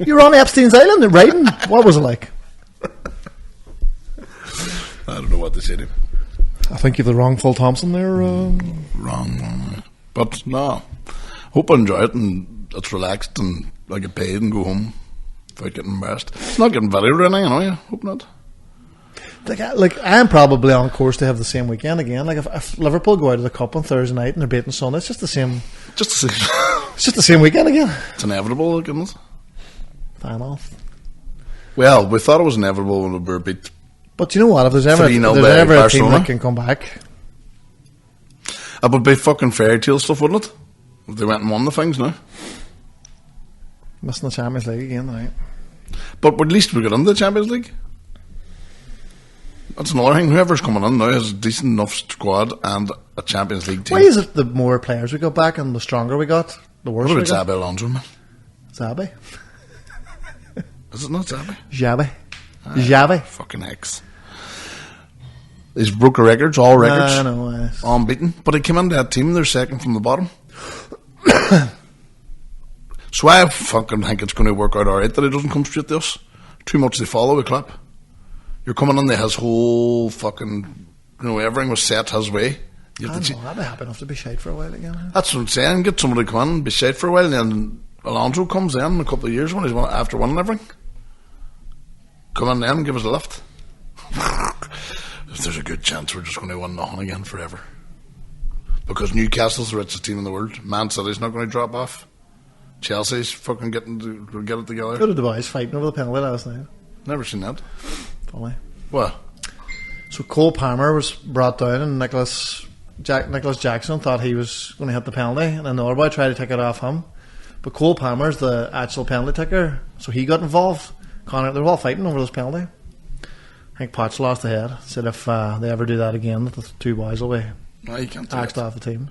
S1: You were on Epstein's Island in Brighton. What was it like?
S2: I don't know what to say to him.
S1: I think you've the wrong Phil Thompson there.
S2: Wrong. But no. Hope I enjoy it and it's relaxed and I get paid and go home without getting embarrassed. It's not getting valued or anything, I know you. Hope not.
S1: Like I'm probably on course to have the same weekend again. Like if Liverpool go out of the cup on Thursday night and they're beating Sunday, it's just the same.
S2: Just to say.
S1: It's just the same weekend again.
S2: It's inevitable, goodness.
S1: Fan off.
S2: Well, we thought it was inevitable when we were beat.
S1: But you know what? If there's ever,
S2: 3-0
S1: a
S2: by
S1: team
S2: Barcelona.
S1: that can come back,
S2: It would be fucking fairy tale stuff, wouldn't it? If they went and won the things now.
S1: missing the Champions League again, right?
S2: But at least we got into the Champions League. That's another thing. Whoever's coming in now has a decent enough squad and a Champions League team.
S1: Why is it the more players we got back and the stronger we got, the worse
S2: What
S1: we
S2: about
S1: got?
S2: Xabi Alonso, man?
S1: Xabi?
S2: Is it not Xabi?
S1: Xabi. Xabi.
S2: Fucking X. He's broke records, all records.
S1: I know.
S2: Unbeaten. But he came into that team, they're second from the bottom. So I fucking think it's going to work out alright that he doesn't come straight to us. Too much they follow a club. You're coming in there, his whole fucking, everything was set his way.
S1: I'd be happy enough to be shite for a while again.
S2: That's what I'm saying. Get somebody to come in and be shite for a while, and then Alonso comes in a couple of years when he's after winning everything. Come in then and give us a lift. If there's a good chance we're just going to win nothing again forever. Because Newcastle's the richest team in the world. Man City's not going to drop off. Chelsea's fucking getting to get it together.
S1: Go to Dubai fighting over the penalty last night.
S2: Never seen that.
S1: Funny.
S2: What?
S1: So Cole Palmer was brought down, and Nicholas Jackson thought he was going to hit the penalty, and then the other boy tried to take it off him. But Cole Palmer's the actual penalty taker, so he got involved. Connor, they were all fighting over this penalty. I think Potts lost the head. Said if they ever do that again, the two boys will be
S2: No, you can't do
S1: axed
S2: that.
S1: off the team.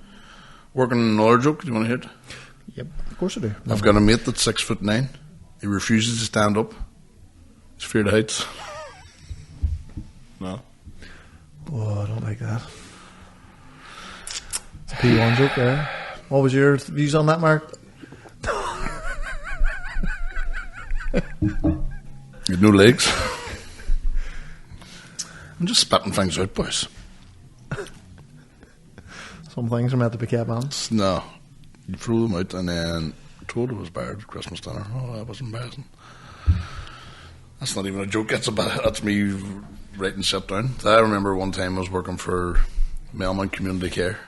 S2: Working on another joke. Do you want to hear it?
S1: Yep, of course I do.
S2: I've got a mate that's 6'9". He refuses to stand up. He's afraid of heights. No.
S1: Oh, I don't like that. It's a P1 joke there. What was your views on that, Mark?
S2: You have no legs. I'm just spitting things out, boys.
S1: Some things are meant to be kept on.
S2: No. You throw them out and then told it was bad at Christmas dinner. Oh, that was embarrassing. That's not even a joke. That's me writing shit down. I remember one time I was working for Melman Community Care.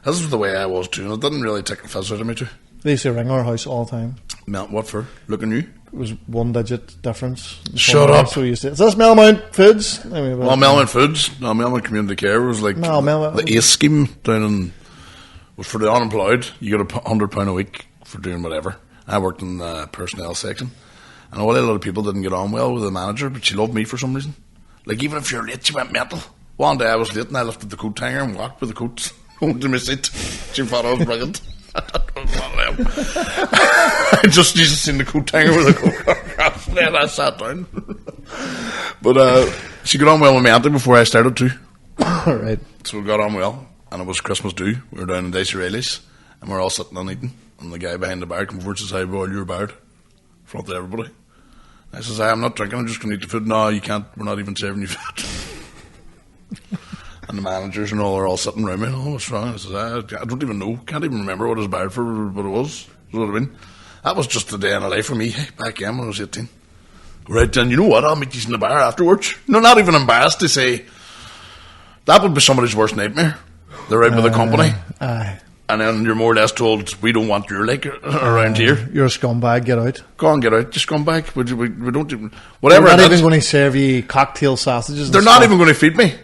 S2: This is the way I was too, and it didn't really take the fizz out of me too.
S1: They used to ring our house all the time.
S2: What for? Looking you?
S1: It was 1 digit difference.
S2: Shut up.
S1: So we used to, is this Melmount Foods? Anyway,
S2: Well, Melman Foods. No, Melman Community Care was like the ACE scheme down in, was for the unemployed. You get £100 a week for doing whatever. I worked in the personnel section, and a lot of people didn't get on well with the manager, but she loved me for some reason. Like, even if you're late, she went mental. One day I was late and I lifted the coat hanger and walked with the coat home to my seat. She thought I was brilliant. I just used to see the coat hanger with the coat hanger, and I sat down. But she got on well with me auntie before I started too.
S1: Right.
S2: So we got on well, and it was Christmas due. We were down in Dicey Rayleigh's, and we were all sitting and eating. And the guy behind the bar comes over and says, "Hi, boy, you're barred." In front of everybody. And I says, "I'm not drinking, I'm just going to eat the food." "No, you can't, we're not even serving you food." And the managers and all are all sitting around me. "Oh, what's wrong?" I says, I don't even know, can't even remember what I was barred for, but it was. You know what I mean? That was just a day in the life for me, back then when I was 18. Right then, you know what, I'll meet you in the bar afterwards. No, not even embarrassed to say, that would be somebody's worst nightmare. They're out with the company. And then you're more or less told, "We don't want your leg around here.
S1: You're a scumbag, get out."
S2: Go on, get out. Just come back. We don't even... Whatever.
S1: They're not even going to serve you cocktail sausages.
S2: They're not even going to feed me.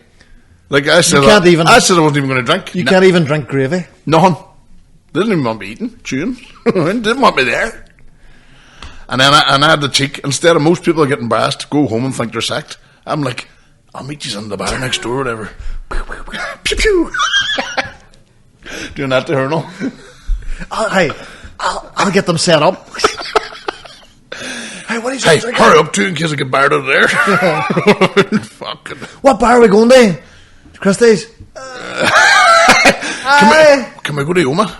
S2: Like I said, I said I wasn't even going to drink.
S1: You can't even drink gravy.
S2: Nothing. They didn't even want me eating, chewing. They didn't want me there. And then I had the cheek, instead of most people getting embarrassed, go home and think they're sacked. I'm like, "I'll meet you in the bar next door," or whatever. Pew pew. Doing that to her, no?
S1: I'll get them set up. Hey, what are you saying?
S2: Hey, hurry up too in case I get barred out of there. Fucking.
S1: What bar are we going to? Christie's.
S2: Can we go to Oma?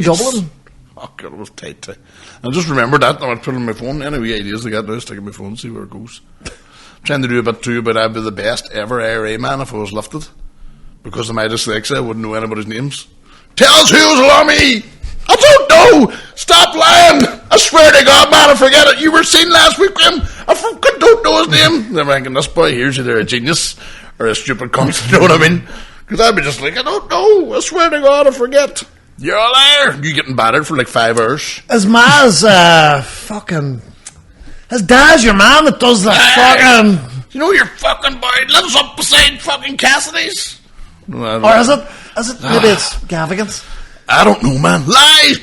S1: Dublin.
S2: Oh God, it was tight. I just remembered that, and I put it on my phone. Any wee ideas I got now, stick it on my phone, see where it goes. I'm trying to do a bit too, but I'd be the best ever IRA man if I was lifted. Because of my dyslexia, I wouldn't know anybody's names. "Tell us who's Lummy!" "I don't know! Stop lying! I swear to God, man, I forget it. You were seen last weekend. I fucking don't know his name." They're thinking, this boy here's either a genius or a stupid cunt, you know what I mean? Because I'd be just like, "I don't know. I swear to God, I forget." "You're a liar." You getting battered for like 5 hours.
S1: His ma's fucking... His dad's your man that does the fucking...
S2: You know your fucking boy lives up beside fucking Cassidy's?
S1: Or is it? Maybe it's Gavigan's?
S2: I don't know, man. Lies!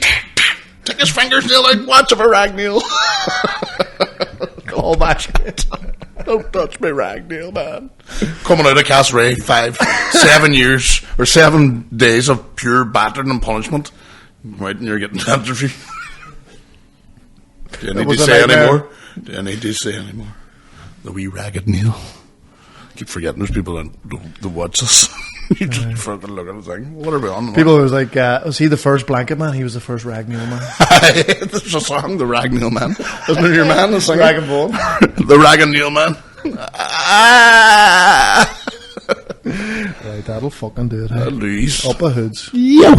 S2: Take his fingers nail out. Watch of a rag nail.
S1: Call back.
S2: Don't touch me, Ragnail, man. Coming out of Castlereagh, 7 years, or 7 days of pure battering and punishment. Right, and you're getting entropy. Do you need to say anymore? Do you need to say anymore? The wee ragged Neil. I keep forgetting there's people that watch us. You just fucking look at the thing. What are we on?
S1: People was like, was he the first blanket man? He was the first Ragnail man.
S2: There's a song, The Ragnail Man. Isn't it your man? The
S1: Rag and Bone.
S2: The Ragnail Man.
S1: Right, that'll fucking do it.
S2: Louise.
S1: Up a hoods.
S2: Yo.